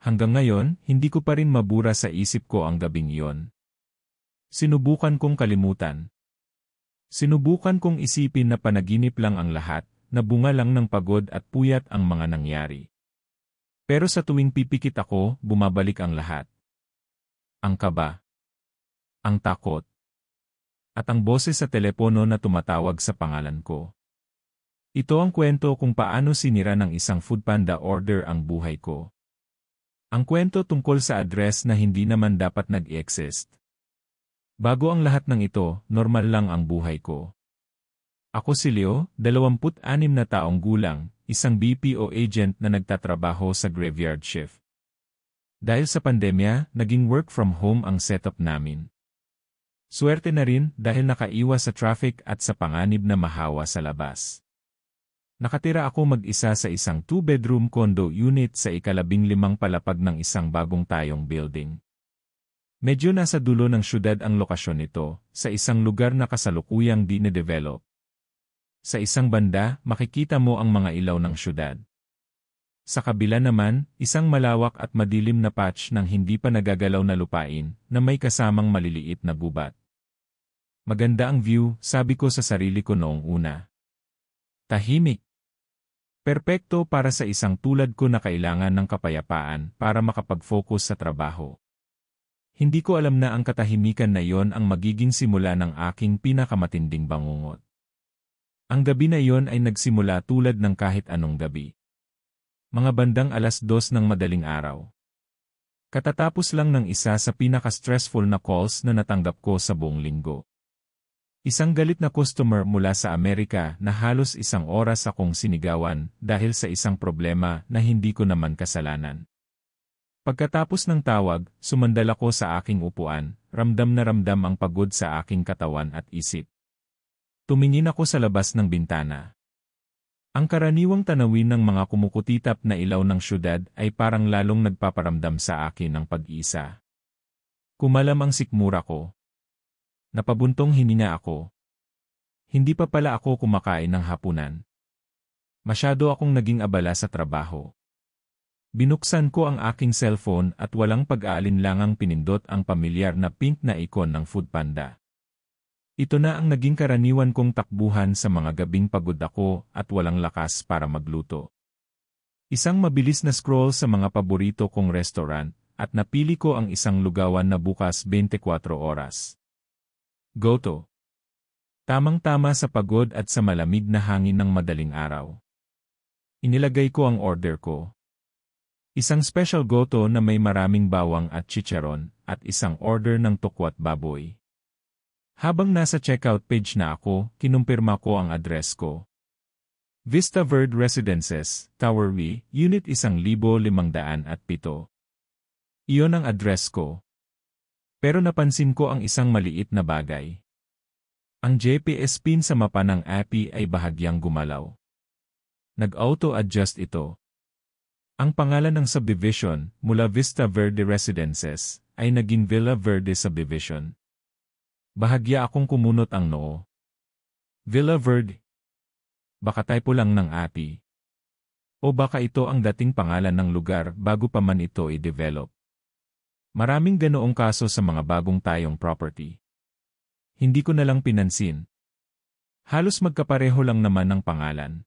Hanggang ngayon, hindi ko pa rin mabura sa isip ko ang gabing iyon. Sinubukan kong kalimutan. Sinubukan kong isipin na panaginip lang ang lahat, na bunga lang ng pagod at puyat ang mga nangyari. Pero sa tuwing pipikit ako, bumabalik ang lahat. Ang kaba. Ang takot. At ang boses sa telepono na tumatawag sa pangalan ko. Ito ang kwento kung paano sinira ng isang Foodpanda order ang buhay ko. Ang kwento tungkol sa address na hindi naman dapat nag-exist. Bago ang lahat ng ito, normal lang ang buhay ko. Ako si Leo, 26 na taong gulang, isang BPO agent na nagtatrabaho sa graveyard shift. Dahil sa pandemya, naging work from home ang setup namin. Swerte na rin dahil nakaiwas sa traffic at sa panganib na mahawa sa labas. Nakatira ako mag-isa sa isang 2-bedroom condo unit sa ika-15 palapag ng isang bagong tayong building. Medyo nasa dulo ng syudad ang lokasyon nito, sa isang lugar na kasalukuyang dine-develop. Sa isang banda, makikita mo ang mga ilaw ng syudad. Sa kabila naman, isang malawak at madilim na patch ng hindi pa nagagalaw na lupain na may kasamang maliliit na gubat. Maganda ang view, sabi ko sa sarili ko noong una. Tahimik. Perpekto para sa isang tulad ko na kailangan ng kapayapaan para makapag-focus sa trabaho. Hindi ko alam na ang katahimikan na iyon ang magiging simula ng aking pinakamatinding bangungot. Ang gabi na iyon ay nagsimula tulad ng kahit anong gabi. Mga bandang 2:00 ng madaling araw. Katatapos lang ng isa sa pinaka-stressful na calls na natanggap ko sa buong linggo. Isang galit na customer mula sa Amerika na halos 1 oras akong sinigawan dahil sa isang problema na hindi ko naman kasalanan. Pagkatapos ng tawag, sumandal ako sa aking upuan, ramdam na ramdam ang pagod sa aking katawan at isip. Tumingin ako sa labas ng bintana. Ang karaniwang tanawin ng mga kumukutitap na ilaw ng syudad ay parang lalong nagpaparamdam sa akin ng pag-isa. Kumalam ang sikmura ko. Napabuntong hininga ako. Hindi pa pala ako kumakain ng hapunan. Masyado akong naging abala sa trabaho. Binuksan ko ang aking cellphone at walang pag-aalinlangang pinindot ang pamilyar na pink na icon ng Foodpanda. Ito na ang naging karaniwan kong takbuhan sa mga gabing pagod ako at walang lakas para magluto. Isang mabilis na scroll sa mga paborito kong restaurant at napili ko ang isang lugawan na bukas 24 oras. Goto. Tamang-tama sa pagod at sa malamig na hangin ng madaling araw. Inilagay ko ang order ko. Isang special goto na may maraming bawang at chicharon at isang order ng tokwat baboy. Habang nasa checkout page na ako, kinumpirma ko ang address ko. Vista Verde Residences, Tower V, Unit 1507. Iyon ang address ko. Pero napansin ko ang isang maliit na bagay. Ang GPS pin sa mapa ng API ay bahagyang gumalaw. Nag-auto-adjust ito. Ang pangalan ng subdivision, mula Vista Verde Residences, ay naging Villa Verde Subdivision. Bahagya akong kumunot ang noo. Villa Verde. Baka typo lang ng API. O baka ito ang dating pangalan ng lugar bago pa man ito i-develop. Maraming ganoong kaso sa mga bagong tayong property. Hindi ko na lang pinansin. Halos magkapareho lang naman ng pangalan.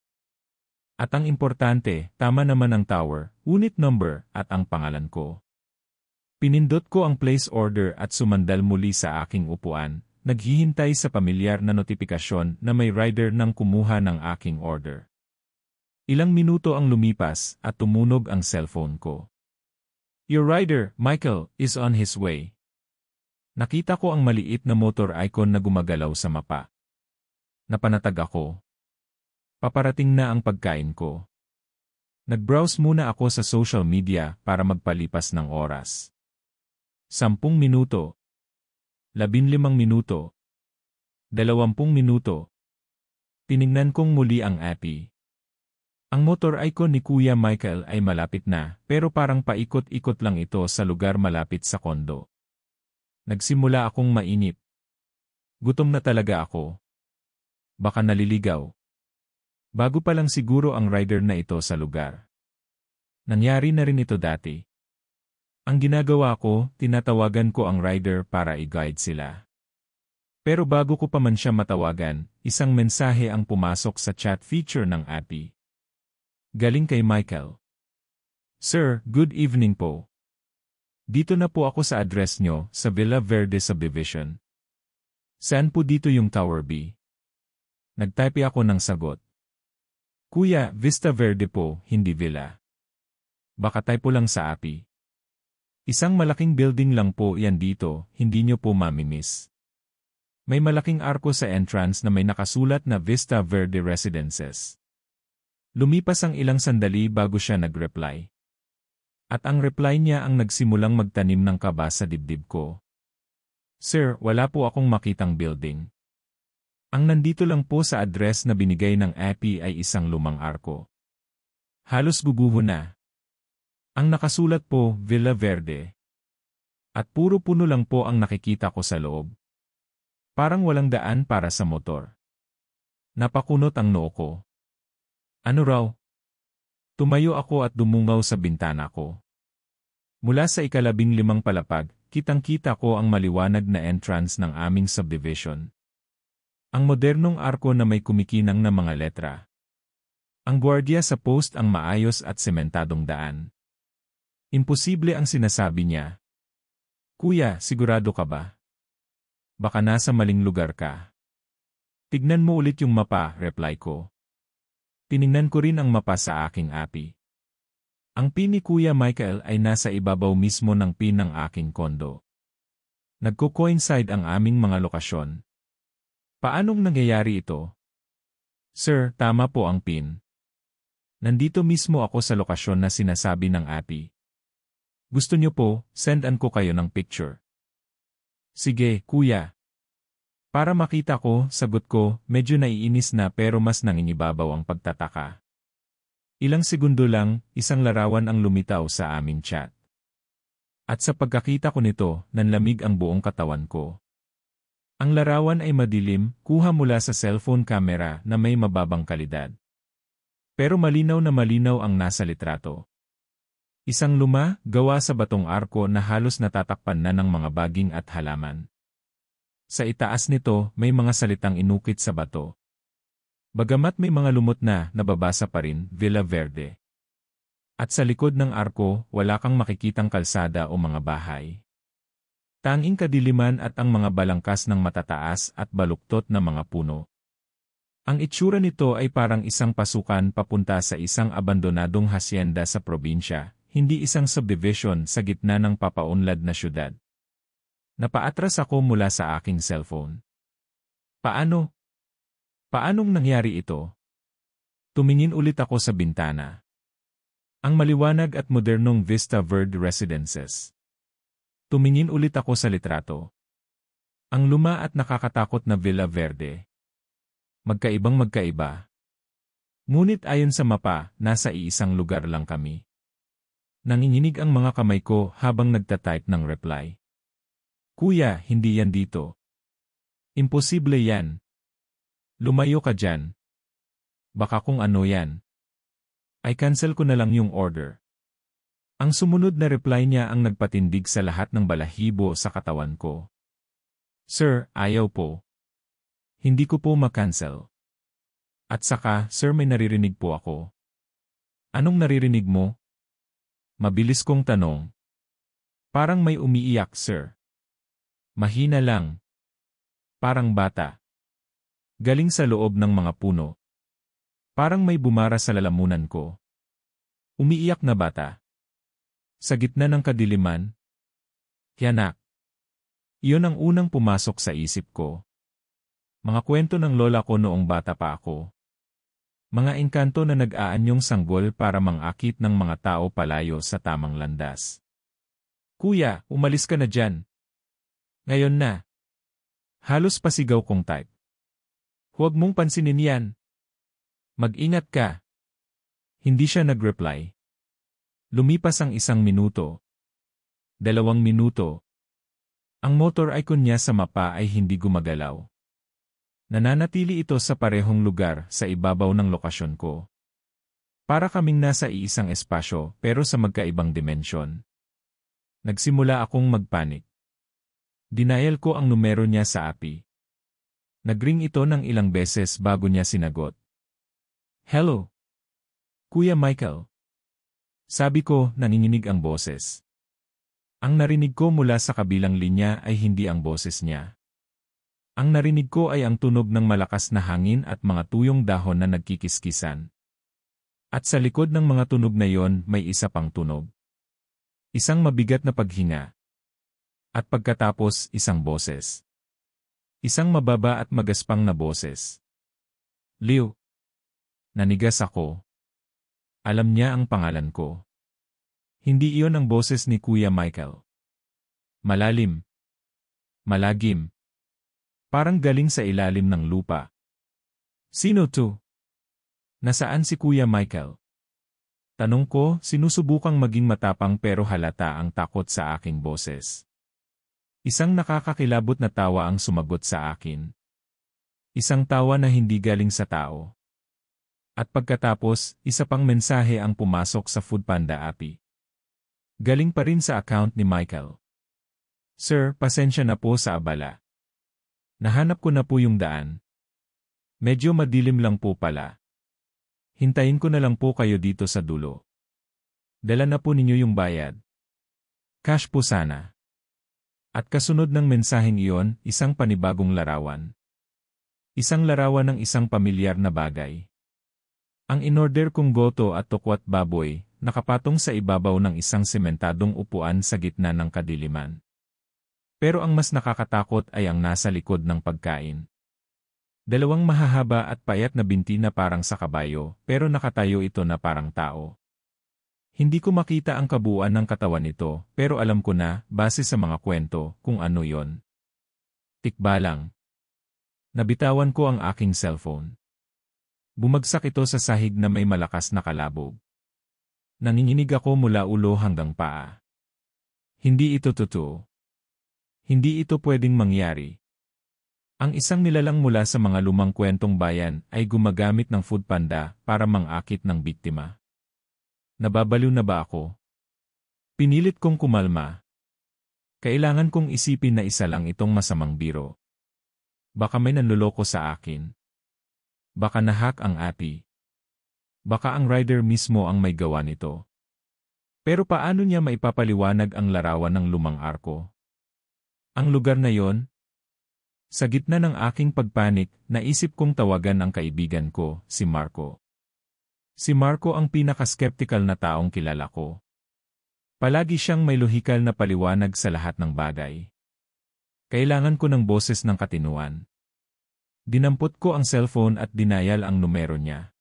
At ang importante, tama naman ang tower, unit number, at ang pangalan ko. Pinindot ko ang place order at sumandal muli sa aking upuan, naghihintay sa pamilyar na notifikasyon na may rider nang kumuha ng aking order. Ilang minuto ang lumipas at tumunog ang cellphone ko. Your rider, Michael, is on his way. Nakita ko ang maliit na motor icon na gumagalaw sa mapa. Napanatag ako. Paparating na ang pagkain ko. Nag-browse muna ako sa social media para magpalipas ng oras. 10 minuto. 15 minuto. 20 minuto. Tiningnan kong muli ang API. Ang motor icon ni Kuya Michael ay malapit na, pero parang paikot-ikot lang ito sa lugar malapit sa kondo. Nagsimula akong mainip. Gutom na talaga ako. Baka naliligaw. Bago pa lang siguro ang rider na ito sa lugar. Nangyari na rin ito dati. Ang ginagawa ko, tinatawagan ko ang rider para i-guide sila. Pero bago ko pa man siya matawagan, isang mensahe ang pumasok sa chat feature ng API. Galing kay Michael. Sir, good evening po. Dito na po ako sa address nyo, sa Villa Verde Subdivision. Saan po dito yung Tower B? Nagtype ako ng sagot. Kuya, Vista Verde po, hindi Villa. Baka typo lang sa API. Isang malaking building lang po yan dito, hindi nyo po mamimiss. May malaking arko sa entrance na may nakasulat na Vista Verde Residences. Lumipas ang ilang sandali bago siya nag-reply. At ang reply niya ang nagsimulang magtanim ng kaba sa dibdib ko. Sir, wala po akong makitang building. Ang nandito lang po sa address na binigay ng API ay isang lumang arko. Halos guguho na. Ang nakasulat po, Villa Verde. At puro puno lang po ang nakikita ko sa loob. Parang walang daan para sa motor. Napakunot ang noo ko. Ano raw? Tumayo ako at dumungaw sa bintana ko. Mula sa ika-15 palapag, kitang-kita ko ang maliwanag na entrance ng aming subdivision. Ang modernong arko na may kumikinang na mga letra. Ang gwardiya sa post ang maayos at sementadong daan. Imposible ang sinasabi niya. Kuya, sigurado ka ba? Baka nasa maling lugar ka. Tignan mo ulit yung mapa, reply ko. Tiningnan ko rin ang mapa sa aking API. Ang pin ni Kuya Michael ay nasa ibabaw mismo ng pin ng aking kondo. Nagko-coincide ang aming mga lokasyon. Paanong nangyayari ito? Sir, tama po ang pin. Nandito mismo ako sa lokasyon na sinasabi ng API. Gusto niyo po, sendan ko kayo ng picture. Sige, kuya. Para makita ko, sagot ko, medyo naiinis na pero mas nangingibabaw ang pagtataka. Ilang segundo lang, isang larawan ang lumitaw sa aming chat. At sa pagkakita ko nito, nanlamig ang buong katawan ko. Ang larawan ay madilim, kuha mula sa cellphone camera na may mababang kalidad. Pero malinaw na malinaw ang nasa litrato. Isang luma, gawa sa batong arko na halos natatakpan na ng mga baging at halaman. Sa itaas nito, may mga salitang inukit sa bato. Bagamat may mga lumot na, nababasa pa rin, Villa Verde. At sa likod ng arko, wala kang makikitang kalsada o mga bahay. Tanging kadiliman at ang mga balangkas ng matataas at baluktot na mga puno. Ang itsura nito ay parang isang pasukan papunta sa isang abandonadong hasyenda sa probinsya, hindi isang subdivision sa gitna ng papaunlad na syudad. Napaatras ako mula sa aking cellphone. Paano? Paanong nangyari ito? Tumingin ulit ako sa bintana. Ang maliwanag at modernong Vista Verde Residences. Tumingin ulit ako sa litrato. Ang luma at nakakatakot na Villa Verde. Magkaibang magkaiba. Ngunit ayon sa mapa, nasa iisang lugar lang kami. Nanginginig ang mga kamay ko habang nagtatype ng reply. Kuya, hindi yan dito. Imposible yan. Lumayo ka dyan. Baka kung ano yan. Ay cancel ko na lang yung order. Ang sumunod na reply niya ang nagpatindig sa lahat ng balahibo sa katawan ko. Sir, ayaw po. Hindi ko po makancel. At saka, sir, may naririnig po ako. Anong naririnig mo? Mabilis kong tanong. Parang may umiiyak, sir. Mahina lang. Parang bata. Galing sa loob ng mga puno. Parang may bumara sa lalamunan ko. Umiiyak na bata. Sa gitna ng kadiliman. Tiyanak. Iyon ang unang pumasok sa isip ko. Mga kwento ng lola ko noong bata pa ako. Mga engkanto na nag-aanyong sanggol para mangakit ng mga tao palayo sa tamang landas. Kuya, umalis ka na dyan. Ngayon na. Halos pasigaw kong type. Huwag mong pansinin yan. Mag-ingat ka. Hindi siya nag-reply. Lumipas ang 1 minuto. 2 minuto. Ang motor icon niya sa mapa ay hindi gumagalaw. Nananatili ito sa parehong lugar sa ibabaw ng lokasyon ko. Para kaming nasa iisang espasyo pero sa magkaibang dimensyon. Nagsimula akong magpanik. Dinial ko ang numero niya sa API. Nagring ito ng ilang beses bago niya sinagot. Hello? Kuya Michael. Sabi ko, nanginginig ang boses. Ang narinig ko mula sa kabilang linya ay hindi ang boses niya. Ang narinig ko ay ang tunog ng malakas na hangin at mga tuyong dahon na nagkikiskisan. At sa likod ng mga tunog na yon may isa pang tunog. Isang mabigat na paghinga. At pagkatapos, isang boses. Isang mababa at magaspang na boses. Leo. Nanigas ako. Alam niya ang pangalan ko. Hindi iyon ang boses ni Kuya Michael. Malalim. Malagim. Parang galing sa ilalim ng lupa. Sino to? Nasaan si Kuya Michael? Tanong ko, sinusubukang maging matapang pero halata ang takot sa aking boses. Isang nakakakilabot na tawa ang sumagot sa akin. Isang tawa na hindi galing sa tao. At pagkatapos, isa pang mensahe ang pumasok sa Foodpanda API. Galing pa rin sa account ni Michael. Sir, pasensya na po sa abala. Nahanap ko na po yung daan. Medyo madilim lang po pala. Hintayin ko na lang po kayo dito sa dulo. Dala na po ninyo yung bayad. Cash po sana. At kasunod ng mensaheng iyon, isang panibagong larawan. Isang larawan ng isang pamilyar na bagay. Ang inorder kong goto at tokwat baboy, nakapatong sa ibabaw ng isang sementadong upuan sa gitna ng kadiliman. Pero ang mas nakakatakot ay ang nasa likod ng pagkain. Dalawang mahahaba at payat na binti na parang sa kabayo, pero nakatayo ito na parang tao. Hindi ko makita ang kabuuan ng katawan nito, pero alam ko na, base sa mga kwento, kung ano yon. Tikbalang. Nabitawan ko ang aking cellphone. Bumagsak ito sa sahig na may malakas na kalabog. Nanginginig ako mula ulo hanggang paa. Hindi ito totoo. Hindi ito pwedeng mangyari. Ang isang nilalang mula sa mga lumang kwentong bayan ay gumagamit ng Foodpanda para mangakit ng biktima. Nababaliw na ba ako? Pinilit kong kumalma. Kailangan kong isipin na isa lang itong masamang biro. Baka may nanloloko sa akin. Baka nahack ang API. Baka ang rider mismo ang may gawa nito. Pero paano niya maipapaliwanag ang larawan ng lumang arko? Ang lugar na yon? Sa gitna ng aking pagpanik, naisip kong tawagan ang kaibigan ko, si Marco. Si Marco ang pinaka-skeptical na taong kilala ko. Palagi siyang may lohikal na paliwanag sa lahat ng bagay. Kailangan ko ng boses ng katinuan. Dinampot ko ang cellphone at dinayal ang numero niya.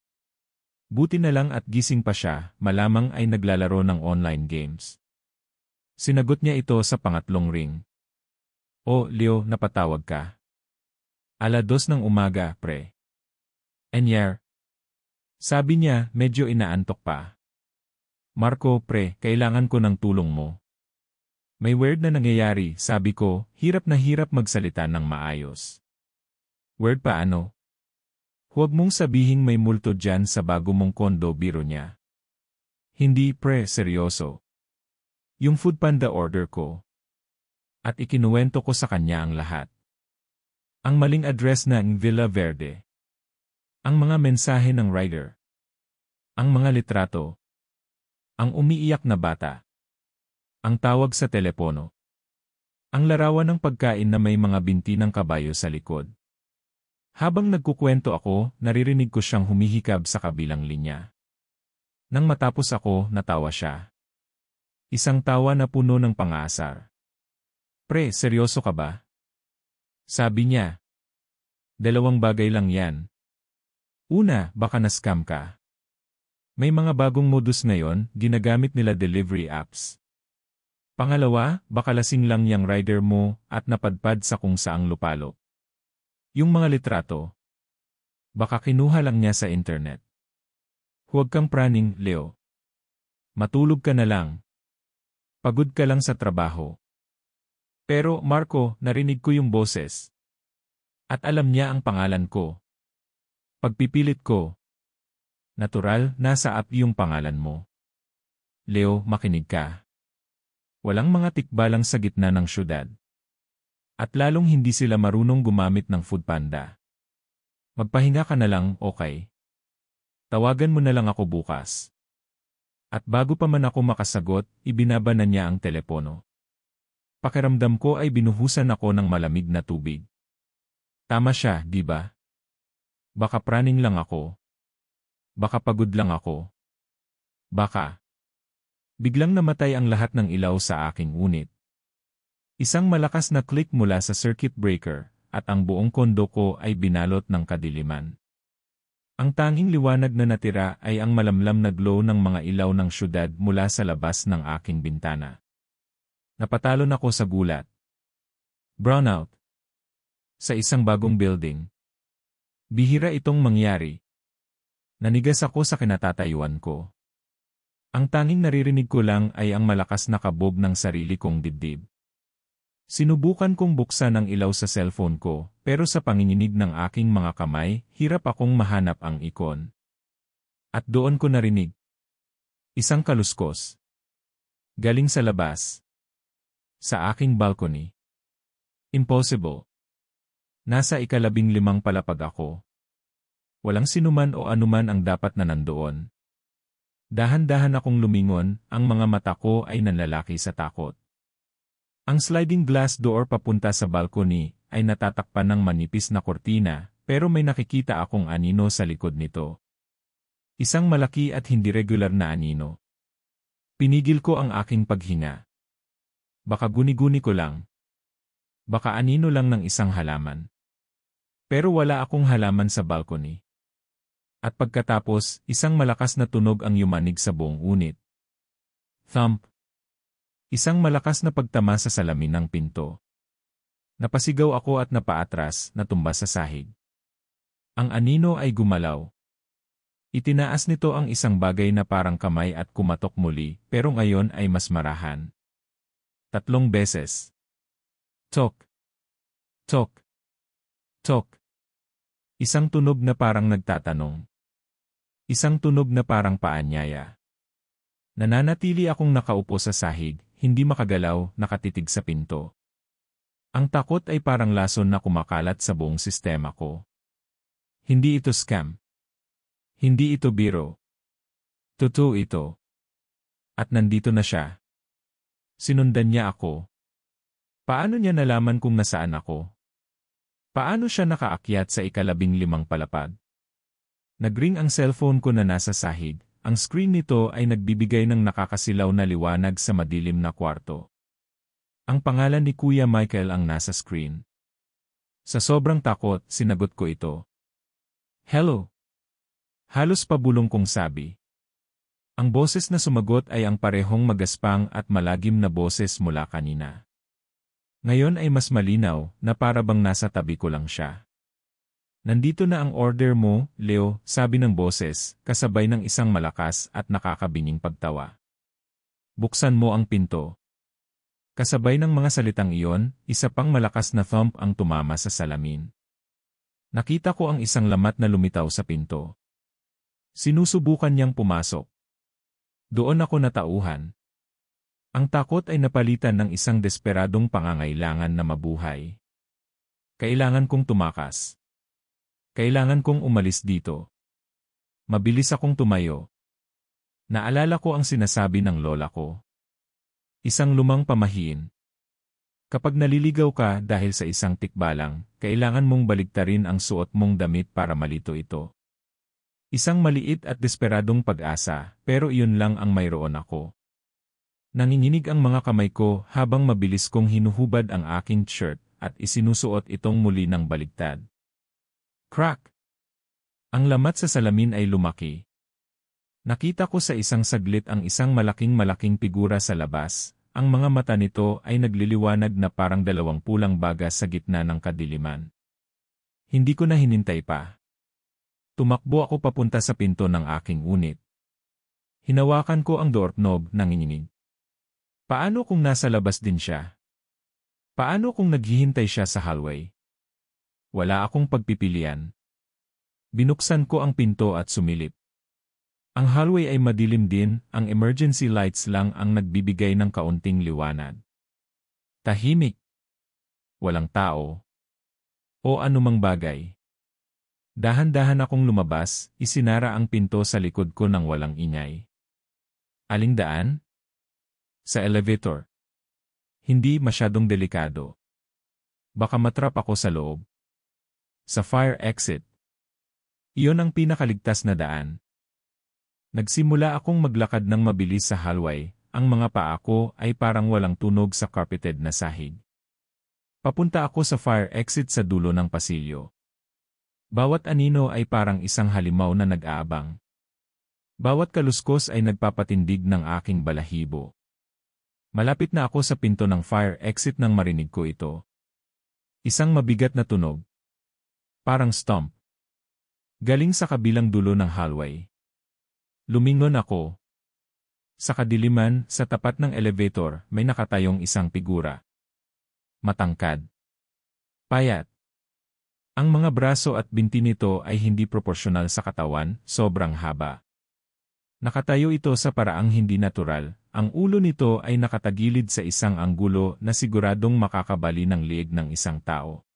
Buti na lang at gising pa siya, malamang ay naglalaro ng online games. Sinagot niya ito sa pangatlong ring. Oh, Leo, napatawag ka. 2:00 ng umaga, pre. Anyar? Sabi niya, medyo inaantok pa. Marco, pre, kailangan ko ng tulong mo. May weird na nangyayari, sabi ko, hirap na hirap magsalita ng maayos. Weird pa ano? Huwag mong sabihing may multo dyan sa bago mong kondo, biro niya. Hindi, pre, seryoso. Yung Foodpanda order ko. At ikinuwento ko sa kanya ang lahat. Ang maling address ng Villa Verde. Ang mga mensahe ng rider. Ang mga litrato. Ang umiiyak na bata. Ang tawag sa telepono. Ang larawan ng pagkain na may mga binti ng kabayo sa likod. Habang nagkukwento ako, naririnig ko siyang humihikab sa kabilang linya. Nang matapos ako, natawa siya. Isang tawa na puno ng pang-aasar. Pre, seryoso ka ba? Sabi niya. 2 bagay lang yan. Una, baka na-scam ka. May mga bagong modus ngayon, ginagamit nila delivery apps. Pangalawa, baka lasing lang yang rider mo at napadpad sa kung saang lupalo. Yung mga litrato. Baka kinuha lang niya sa internet. Huwag kang praning, Leo. Matulog ka na lang. Pagod ka lang sa trabaho. Pero, Marco, narinig ko yung boses. At alam niya ang pangalan ko. Pagpipilit ko. Natural, nasa app yung pangalan mo. Leo, makinig ka. Walang mga tikbalang sa gitna ng syudad. At lalong hindi sila marunong gumamit ng Foodpanda. Magpahinga ka na lang, okay? Tawagan mo na lang ako bukas. At bago pa man ako makasagot, ibinaba na niya ang telepono. Pakiramdam ko ay binuhusan ako ng malamig na tubig. Tama siya, di ba? Baka praning lang ako. Baka pagod lang ako. Baka. Biglang namatay ang lahat ng ilaw sa aking unit. Isang malakas na click mula sa circuit breaker, at ang buong kondo ko ay binalot ng kadiliman. Ang tanging liwanag na natira ay ang malamlam na glow ng mga ilaw ng syudad mula sa labas ng aking bintana. Napatalon ako sa gulat. Brownout. Sa isang bagong building. Bihira itong mangyari. Nanigas ako sa kinatatayuan ko. Ang tanging naririnig ko lang ay ang malakas na kabog ng sarili kong dibdib. Sinubukan kong buksan ang ilaw sa cellphone ko, pero sa panginginig ng aking mga kamay, hirap akong mahanap ang ikon. At doon ko narinig. Isang kaluskos. Galing sa labas. Sa aking balcony. Impossible. Nasa 15 palapag ako. Walang sinuman o anuman ang dapat na nandoon. Dahan-dahan akong lumingon, ang mga mata ko ay nanlalaki sa takot. Ang sliding glass door papunta sa balcony ay natatakpan ng manipis na kortina, pero may nakikita akong anino sa likod nito. Isang malaki at hindi regular na anino. Pinigil ko ang aking paghinga. Baka guni-guni ko lang. Baka anino lang ng isang halaman. Pero wala akong halaman sa balcony. At pagkatapos, isang malakas na tunog ang yumanig sa buong unit. Thump. Isang malakas na pagtama sa salamin ng pinto. Napasigaw ako at napaatras, natumba sa sahig. Ang anino ay gumalaw. Itinaas nito ang isang bagay na parang kamay at kumatok muli, pero ngayon ay mas marahan. 3 beses. Tok. Tok. Tok. Isang tunog na parang nagtatanong. Isang tunog na parang paanyaya. Nananatili akong nakaupo sa sahig, hindi makagalaw, nakatitig sa pinto. Ang takot ay parang lason na kumakalat sa buong sistema ko. Hindi ito scam. Hindi ito biro. Totoo ito. At nandito na siya. Sinundan niya ako. Paano niya nalaman kung nasaan ako? Paano siya nakaakyat sa 15 palapag? Nagring ang cellphone ko na nasa sahig. Ang screen nito ay nagbibigay ng nakakasilaw na liwanag sa madilim na kwarto. Ang pangalan ni Kuya Michael ang nasa screen. Sa sobrang takot, sinagot ko ito. Hello. Halos pabulong kong sabi. Ang boses na sumagot ay ang parehong magaspang at malagim na boses mula kanina. Ngayon ay mas malinaw na para bang nasa tabi ko lang siya. Nandito na ang order mo, Leo, sabi ng boses, kasabay ng isang malakas at nakakabining pagtawa. Buksan mo ang pinto. Kasabay ng mga salitang iyon, isa pang malakas na thump ang tumama sa salamin. Nakita ko ang isang lamat na lumitaw sa pinto. Sinusubukan niyang pumasok. Doon ako natauhan. Ang takot ay napalitan ng isang desperadong pangangailangan na mabuhay. Kailangan kong tumakas. Kailangan kong umalis dito. Mabilis akong tumayo. Naalala ko ang sinasabi ng lola ko. Isang lumang pamahiin. Kapag naliligaw ka dahil sa isang tikbalang, kailangan mong baligtarin ang suot mong damit para malito ito. Isang maliit at desperadong pag-asa, pero iyon lang ang mayroon ako. Nanginginig ang mga kamay ko habang mabilis kong hinuhubad ang aking shirt at isinusuot itong muli ng baligtad. Crack! Ang lamat sa salamin ay lumaki. Nakita ko sa isang saglit ang isang malaking figura sa labas. Ang mga mata nito ay nagliliwanag na parang 20 pulang baga sa gitna ng kadiliman. Hindi ko na hinintay pa. Tumakbo ako papunta sa pinto ng aking unit. Hinawakan ko ang doorknob, nanginginig. Paano kung nasa labas din siya? Paano kung naghihintay siya sa hallway? Wala akong pagpipilian. Binuksan ko ang pinto at sumilip. Ang hallway ay madilim din, ang emergency lights lang ang nagbibigay ng kaunting liwanag. Tahimik. Walang tao. O anumang bagay. Dahan-dahan akong lumabas, isinara ang pinto sa likod ko nang walang ingay. Aling daan? Sa elevator. Hindi masyadong delikado. Baka matrap ako sa loob. Sa fire exit. Iyon ang pinakaligtas na daan. Nagsimula akong maglakad ng mabilis sa hallway, ang mga paa ko ay parang walang tunog sa carpeted na sahig. Papunta ako sa fire exit sa dulo ng pasilyo. Bawat anino ay parang isang halimaw na nag-aabang. Bawat kaluskos ay nagpapatindig ng aking balahibo. Malapit na ako sa pinto ng fire exit nang marinig ko ito. Isang mabigat na tunog. Parang stomp. Galing sa kabilang dulo ng hallway. Lumingon ako. Sa kadiliman, sa tapat ng elevator, may nakatayong isang figura. Matangkad. Payat. Ang mga braso at binti nito ay hindi proporsyonal sa katawan, sobrang haba. Nakatayo ito sa paraang hindi natural, ang ulo nito ay nakatagilid sa isang anggulo na siguradong makakabali ng liig ng isang tao.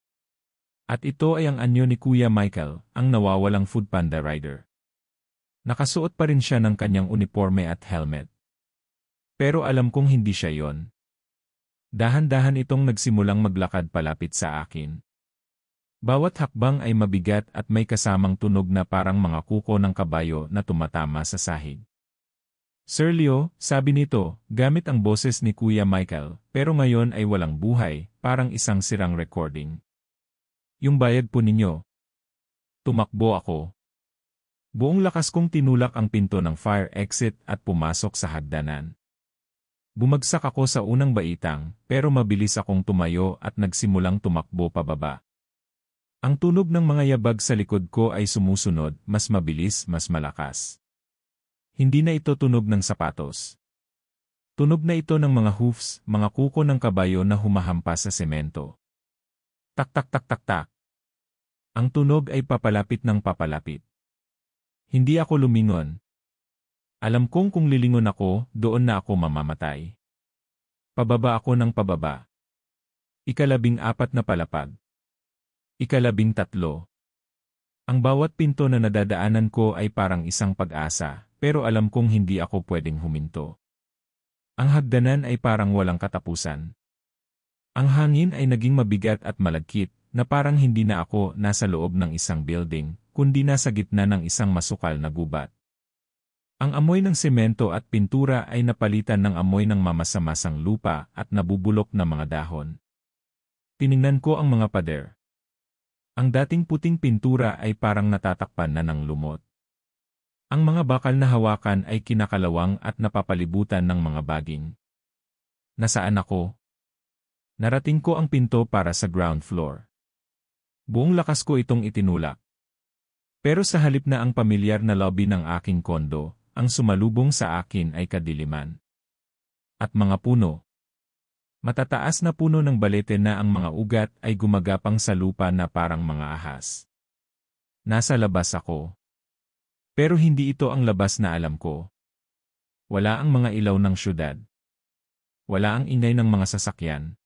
At ito ay ang anyo ni Kuya Michael, ang nawawalang Foodpanda rider. Nakasuot pa rin siya ng kanyang uniforme at helmet. Pero alam kong hindi siya yon. Dahan-dahan itong nagsimulang maglakad palapit sa akin. Bawat hakbang ay mabigat at may kasamang tunog na parang mga kuko ng kabayo na tumatama sa sahig. Sir Leo, sabi nito, gamit ang boses ni Kuya Michael, pero ngayon ay walang buhay, parang isang sirang recording. Yung bayad po ninyo. Tumakbo ako. Buong lakas kong tinulak ang pinto ng fire exit at pumasok sa hagdanan. Bumagsak ako sa unang baitang, pero mabilis akong tumayo at nagsimulang tumakbo pababa. Ang tunog ng mga yabag sa likod ko ay sumusunod, mas mabilis, mas malakas. Hindi na ito tunog ng sapatos. Tunog na ito ng mga hoofs, mga kuko ng kabayo na humahampas sa semento. Tak tak tak tak tak. Ang tunog ay papalapit ng papalapit. Hindi ako lumingon. Alam kong kung lilingon ako, doon na ako mamamatay. Pababa ako ng pababa. 14 na palapag. 13. Ang bawat pinto na nadadaanan ko ay parang isang pag-asa, pero alam kong hindi ako pwedeng huminto. Ang hagdanan ay parang walang katapusan. Ang hangin ay naging mabigat at malagkit, na parang hindi na ako nasa loob ng isang building, kundi nasa gitna ng isang masukal na gubat. Ang amoy ng semento at pintura ay napalitan ng amoy ng mamasa-masang lupa at nabubulok na mga dahon. Tiningnan ko ang mga pader. Ang dating puting pintura ay parang natatakpan na ng lumot. Ang mga bakal na hawakan ay kinakalawang at napapalibutan ng mga baging. Nasaan ako? Narating ko ang pinto para sa ground floor. Buong lakas ko itong itinulak. Pero sa halip na ang pamilyar na lobby ng aking kondo, ang sumalubong sa akin ay kadiliman. At mga puno. Matataas na puno ng balete na ang mga ugat ay gumagapang sa lupa na parang mga ahas. Nasa labas ako. Pero hindi ito ang labas na alam ko. Wala ang mga ilaw ng syudad. Wala ang ingay ng mga sasakyan.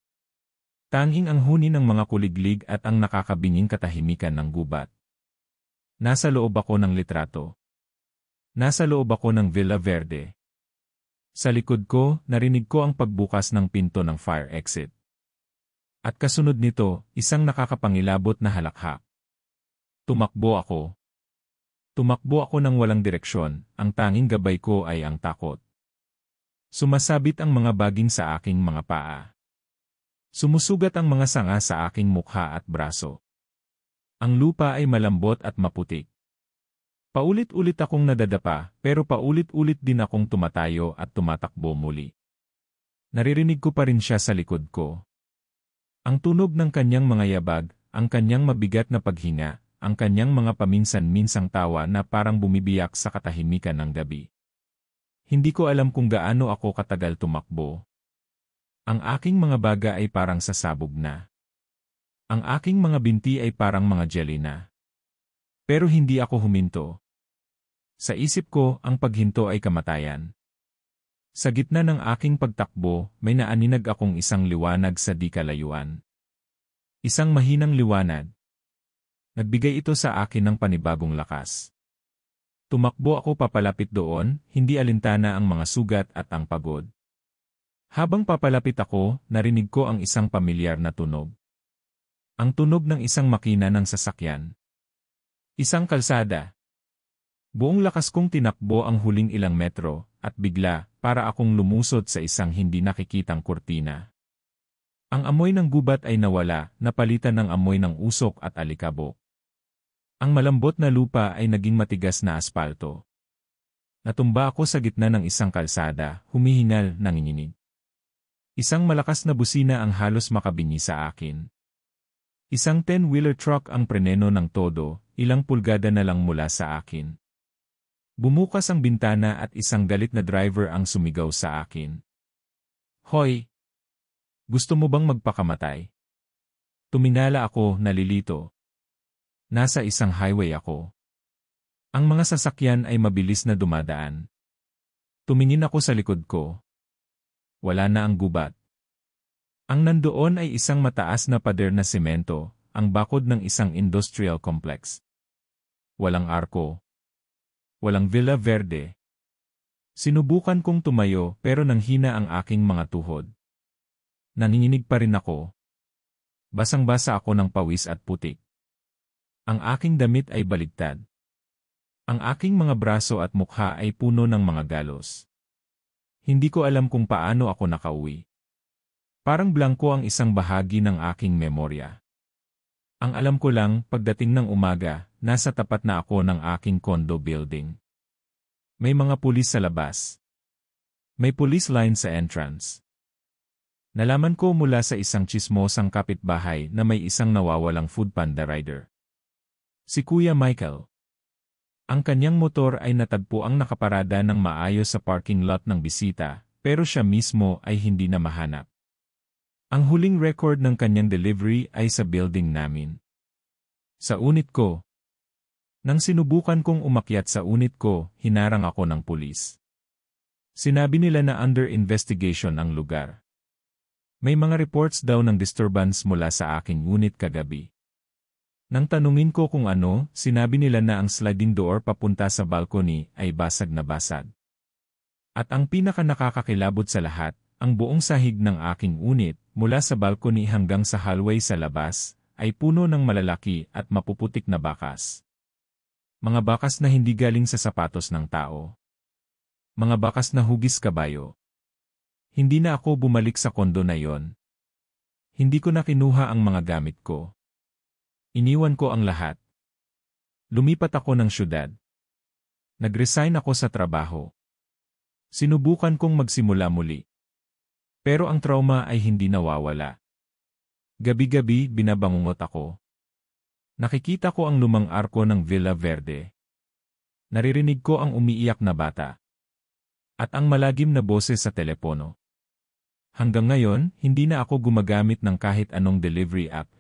Tanging ang huni ng mga kuliglig at ang nakakabinging katahimikan ng gubat. Nasa loob ako ng litrato. Nasa loob ako ng Villa Verde. Sa likod ko, narinig ko ang pagbukas ng pinto ng fire exit. At kasunod nito, isang nakakapangilabot na halakhak. Tumakbo ako. Tumakbo ako ng walang direksyon, ang tanging gabay ko ay ang takot. Sumasabit ang mga baging sa aking mga paa. Sumusugat ang mga sanga sa aking mukha at braso. Ang lupa ay malambot at maputik. Paulit-ulit akong nadadapa, pero paulit-ulit din akong tumatayo at tumatakbo muli. Naririnig ko pa rin siya sa likod ko. Ang tunog ng kanyang mga yabag, ang kanyang mabigat na paghinga, ang kanyang mga paminsan-minsang tawa na parang bumibiyak sa katahimikan ng gabi. Hindi ko alam kung gaano ako katagal tumakbo. Ang aking mga baga ay parang sasabog na. Ang aking mga binti ay parang mga jelly na. Pero hindi ako huminto. Sa isip ko, ang paghinto ay kamatayan. Sa gitna ng aking pagtakbo, may naaninag akong isang liwanag sa di kalayuan. Isang mahinang liwanag. Nagbigay ito sa akin ng panibagong lakas. Tumakbo ako papalapit doon, hindi alintana ang mga sugat at ang pagod. Habang papalapit ako, narinig ko ang isang pamilyar na tunog. Ang tunog ng isang makina ng sasakyan. Isang kalsada. Buong lakas kong tinakbo ang huling ilang metro, at bigla, para akong lumusot sa isang hindi nakikitang kurtina. Ang amoy ng gubat ay nawala, napalitan ng amoy ng usok at alikabok. Ang malambot na lupa ay naging matigas na aspalto. Natumba ako sa gitna ng isang kalsada, humihingal, nanginginig. Isang malakas na busina ang halos makabingi sa akin. Isang 10-wheeler truck ang preneno ng todo, ilang pulgada na lang mula sa akin. Bumukas ang bintana at isang galit na driver ang sumigaw sa akin. "Hoy! Gusto mo bang magpakamatay?" Tuminala ako, nalilito. Nasa isang highway ako. Ang mga sasakyan ay mabilis na dumadaan. Tumingin ako sa likod ko. Wala na ang gubat. Ang nandoon ay isang mataas na pader na semento, ang bakod ng isang industrial complex. Walang arko. Walang Villa Verde. Sinubukan kong tumayo pero nanghina ang aking mga tuhod. Nanginginig pa rin ako. Basang-basa ako ng pawis at putik. Ang aking damit ay baligtad. Ang aking mga braso at mukha ay puno ng mga galos. Hindi ko alam kung paano ako nakauwi. Parang blanko ang isang bahagi ng aking memorya. Ang alam ko lang, pagdating ng umaga, nasa tapat na ako ng aking condo building. May mga pulis sa labas. May police line sa entrance. Nalaman ko mula sa isang tsismosang kapitbahay na may isang nawawalang Foodpanda rider. Si Kuya Michael. Ang kanyang motor ay natagpuang nakaparada ng maayos sa parking lot ng bisita, pero siya mismo ay hindi na mahanap. Ang huling record ng kanyang delivery ay sa building namin. Sa unit ko. Nang sinubukan kong umakyat sa unit ko, hinarang ako ng pulis. Sinabi nila na under investigation ang lugar. May mga reports daw ng disturbance mula sa aking unit kagabi. Nang tanungin ko kung ano, sinabi nila na ang sliding door papunta sa balcony ay basag na basag. At ang pinaka nakakakilabot sa lahat, ang buong sahig ng aking unit, mula sa balcony hanggang sa hallway sa labas, ay puno ng malalaki at mapuputik na bakas. Mga bakas na hindi galing sa sapatos ng tao. Mga bakas na hugis kabayo. Hindi na ako bumalik sa kondo na yon. Hindi ko na kinuha ang mga gamit ko. Iniwan ko ang lahat. Lumipat ako ng syudad. Nag-resign ako sa trabaho. Sinubukan kong magsimula muli. Pero ang trauma ay hindi nawawala. Gabi-gabi binabangungot ako. Nakikita ko ang lumang arko ng Villa Verde. Naririnig ko ang umiiyak na bata. At ang malagim na boses sa telepono. Hanggang ngayon, hindi na ako gumagamit ng kahit anong delivery app.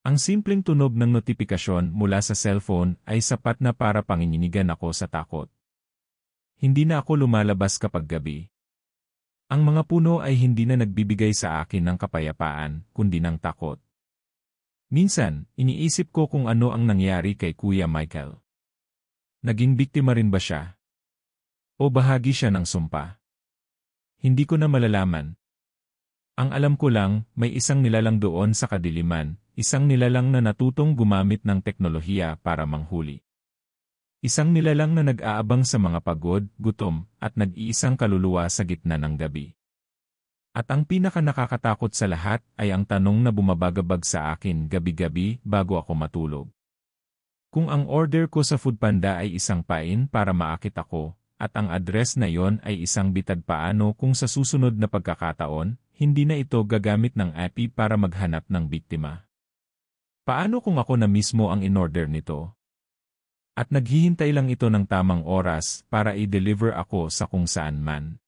Ang simpleng tunog ng notifikasyon mula sa cellphone ay sapat na para pangininigan ako sa takot. Hindi na ako lumalabas kapag gabi. Ang mga puno ay hindi na nagbibigay sa akin ng kapayapaan, kundi ng takot. Minsan, iniisip ko kung ano ang nangyari kay Kuya Michael. Naging biktima rin ba siya? O bahagi siya ng sumpa? Hindi ko na malalaman. Ang alam ko lang, may isang nilalang doon sa kadiliman, isang nilalang na natutong gumamit ng teknolohiya para manghuli. Isang nilalang na nag-aabang sa mga pagod, gutom, at nag-iisang kaluluwa sa gitna ng gabi. At ang pinaka-nakakatakot sa lahat ay ang tanong na bumabagabag sa akin gabi-gabi bago ako matulog. Kung ang order ko sa Foodpanda ay isang pain para maakit ako, at ang address na yon ay isang bitad paano kung sa susunod na pagkakataon, hindi na ito gagamit ng API para maghanap ng biktima. Paano kung ako na mismo ang in-order nito? At naghihintay lang ito ng tamang oras para i-deliver ako sa kung saan man.